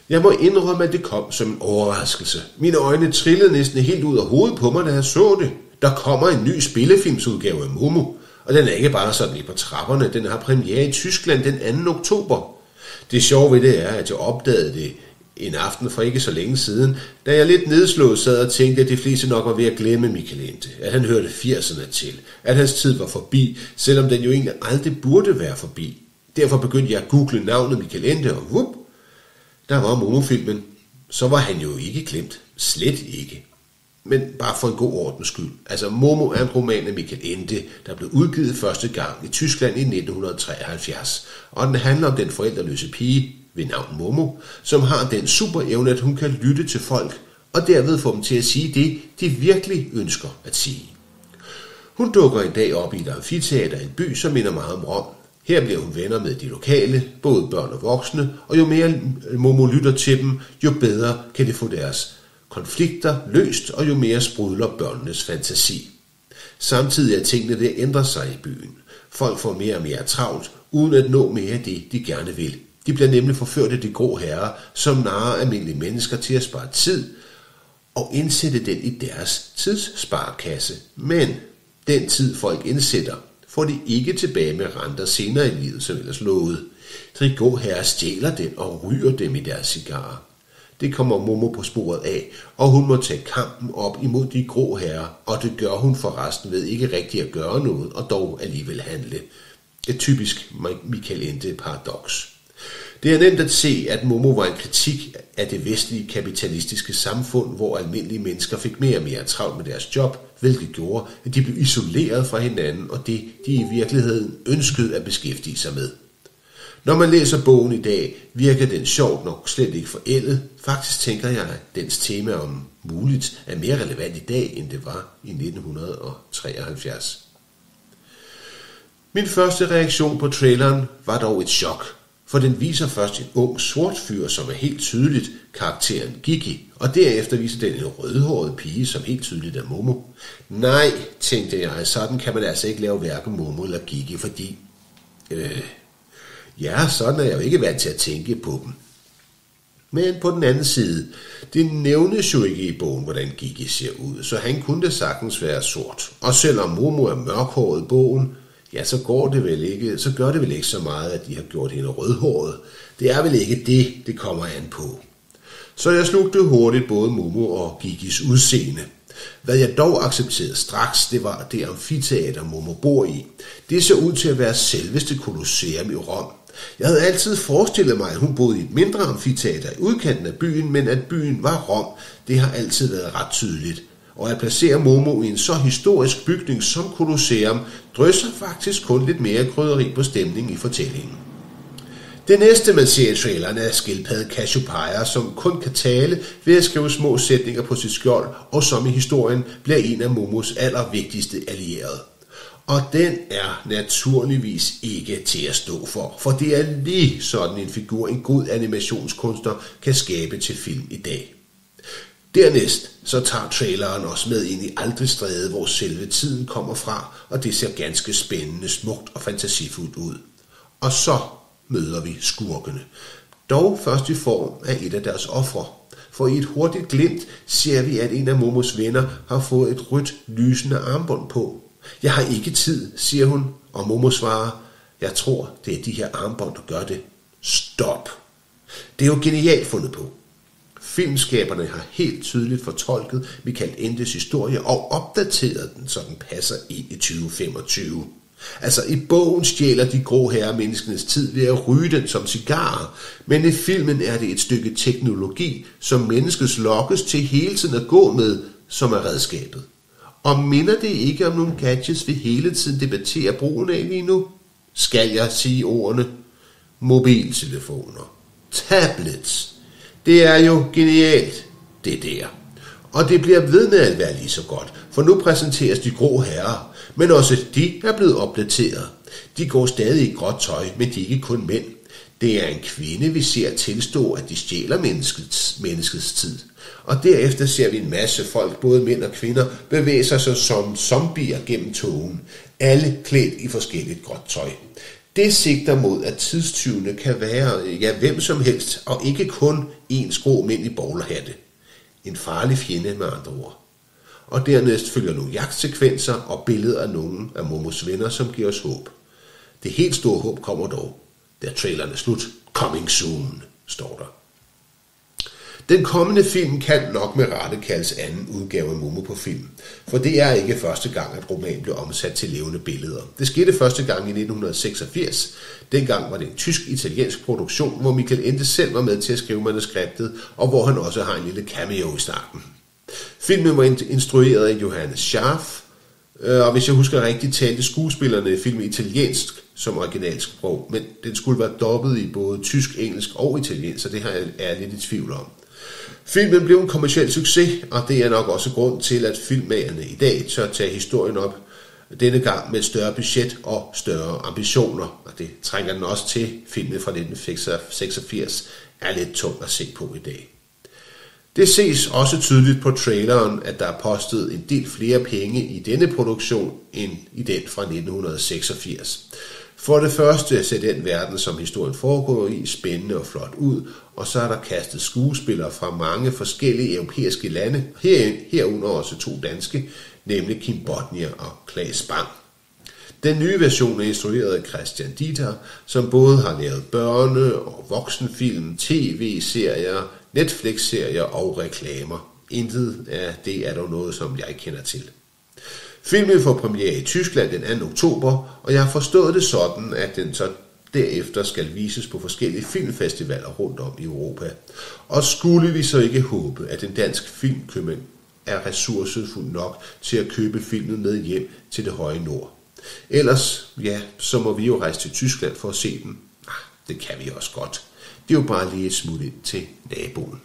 Jeg må indrømme, at det kom som en overraskelse. Mine øjne trillede næsten helt ud af hovedet på mig, da jeg så det. Der kommer en ny spillefilmsudgave af Momo, og den er ikke bare sådan lige på trapperne, den har premiere i Tyskland den 2. oktober. Det sjove ved det er, at jeg opdagede det en aften for ikke så længe siden, da jeg lidt nedslået sad og tænkte, at de fleste nok var ved at glemme Michael Ende, at han hørte 80'erne til, at hans tid var forbi, selvom den jo egentlig aldrig burde være forbi. Derfor begyndte jeg at google navnet Michael Ende, og whoop, der var Momo-filmen. Så var han jo ikke glemt. Slet ikke. Men bare for en god ordens skyld. Altså, Momo er en roman af Michael Ende, der blev udgivet første gang i Tyskland i 1973. Og den handler om den forældreløse pige ved navn Momo, som har den superevne, at hun kan lytte til folk, og derved få dem til at sige det, de virkelig ønsker at sige. Hun dukker en dag op i et amfiteater i en by, som minder meget om Rom. Her bliver hun venner med de lokale, både børn og voksne, og jo mere Momo lytter til dem, jo bedre kan de få deres konflikter løst, og jo mere sprudler børnenes fantasi. Samtidig er tingene det ændrer sig i byen. Folk får mere og mere travlt, uden at nå mere af det, de gerne vil. De bliver nemlig forført af de grå herrer, som narrer almindelige mennesker til at spare tid og indsætte den i deres tidssparekasse. Men den tid folk indsætter, får de ikke tilbage med renter senere i livet, som ellers lovet. De grå herrer stjæler den og ryger dem i deres cigarer. Det kommer Momo på sporet af, og hun må tage kampen op imod de grå herrer, og det gør hun forresten ved ikke rigtig at gøre noget, og dog alligevel handle. Et typisk Michael Ende paradoks. Det er nemt at se, at Momo var en kritik af det vestlige kapitalistiske samfund, hvor almindelige mennesker fik mere og mere travlt med deres job, hvilket gjorde, at de blev isoleret fra hinanden og det, de i virkeligheden ønskede at beskæftige sig med. Når man læser bogen i dag, virker den sjovt nok slet ikke forældet. Faktisk tænker jeg, at dens tema om muligt er mere relevant i dag, end det var i 1973. Min første reaktion på traileren var dog et chok, for den viser først en ung sort fyr, som er helt tydeligt karakteren Gigi, og derefter viser den en rødhåret pige, som helt tydeligt er Momo. Nej, tænkte jeg, sådan kan man altså ikke lave hverken Momo eller Gigi, fordi ja, sådan er jeg jo ikke vant til at tænke på dem. Men på den anden side, det nævnes jo ikke i bogen, hvordan Gigi ser ud, så han kunne da sagtens være sort. Og selvom Momo er mørkhåret i bogen, ja, så gør det vel ikke så meget, at de har gjort hende rødhåret. Det er vel ikke det kommer an på. Så jeg slugte hurtigt både Momo og Gigis udseende. Hvad jeg dog accepterede straks, det var det amfiteater, Momo bor i. Det så ud til at være selveste Colosseum i Rom. Jeg havde altid forestillet mig, at hun boede i et mindre amfiteater i udkanten af byen, men at byen var Rom, det har altid været ret tydeligt. Og at placere Momo i en så historisk bygning som Colosseum, drysser faktisk kun lidt mere krydderi på stemningen i fortællingen. Det næste, man ser i traileren, er skildpadde Cassiopeia, som kun kan tale ved at skrive små sætninger på sit skjold, og som i historien bliver en af Momos allervigtigste allierede. Og den er naturligvis ikke til at stå for det er lige sådan en figur, en god animationskunstner kan skabe til film i dag. Dernæst så tager traileren os med ind i Aldrigstræde, hvor selve tiden kommer fra, og det ser ganske spændende, smukt og fantasifuldt ud. Og så møder vi skurkene. Dog først i form af et af deres ofre. For i et hurtigt glimt ser vi, at en af Momos venner har fået et rødt, lysende armbånd på. Jeg har ikke tid, siger hun, og Momo svarer, jeg tror, det er de her armbånd, der gør det. Stop. Det er jo genialt fundet på. Filmskaberne har helt tydeligt fortolket Michael Endes historie og opdateret den, så den passer ind i 2025. Altså i bogen stjæler de grå herrer menneskenes tid ved at ryge den som cigarer, men i filmen er det et stykke teknologi, som menneskets lokkes til hele tiden at gå med, som er redskabet. Og minder det ikke om nogle gadgets, vi hele tiden debatterer brugen af lige nu? Skal jeg sige ordene? Mobiltelefoner. Tablets. Det er jo genialt, det der. Og det bliver ved med at være lige så godt, for nu præsenteres de grå herrer, men også de er blevet opdateret. De går stadig i gråt tøj, men de er ikke kun mænd. Det er en kvinde, vi ser tilstå, at de stjæler menneskets tid. Og derefter ser vi en masse folk, både mænd og kvinder, bevæge sig som zombier gennem togen. Alle klædt i forskelligt gråt tøj. Det sigter mod, at tidstyvene kan være hvem som helst, og ikke kun en skrå mænd i bowlerhatte. En farlig fjende med andre ord. Og dernæst følger nogle jagtsekvenser og billeder af nogle af Momos venner, som giver os håb. Det helt store håb kommer dog, da traileren er slut. Coming soon, står der. Den kommende film kan nok med rette kaldes anden udgave af Momo på film, for det er ikke første gang, at romanen blev omsat til levende billeder. Det skete første gang i 1986. Dengang var det en tysk-italiensk produktion, hvor Michael Ende selv var med til at skrive manuskriptet, og hvor han også har en lille cameo i starten. Filmen var instrueret af Johannes Scharf, og hvis jeg husker rigtigt, talte skuespillerne i filmen italiensk som originalsprog, men den skulle være dobbet i både tysk, engelsk og italiensk, så det her er jeg lidt i tvivl om. Filmen blev en kommerciel succes, og det er nok også grund til, at filmmagerne i dag tør tage historien op, denne gang med et større budget og større ambitioner, og det trænger den også til. Filmen fra 1986 er lidt tung at se på i dag. Det ses også tydeligt på traileren, at der er postet en del flere penge i denne produktion end i den fra 1986. For det første ser den verden, som historien foregår i, spændende og flot ud, og så er der kastet skuespillere fra mange forskellige europæiske lande, herunder også 2 danske, nemlig Kim Bodnia og Claes Bang. Den nye version er instrueret af Christian Dieter, som både har lavet børne- og voksenfilm, tv-serier, Netflix-serier og reklamer. Intet af det er dog noget, som jeg kender til. Filmen får premiere i Tyskland den 2. oktober, og jeg har forstået det sådan, at den så derefter skal vises på forskellige filmfestivaler rundt om i Europa. Og skulle vi så ikke håbe, at en dansk filmkøbmand er ressourcefuld nok til at købe filmen med hjem til det høje nord. Ellers, så må vi jo rejse til Tyskland for at se den. Det kan vi også godt. Det er jo bare lige et smut ind til naboen.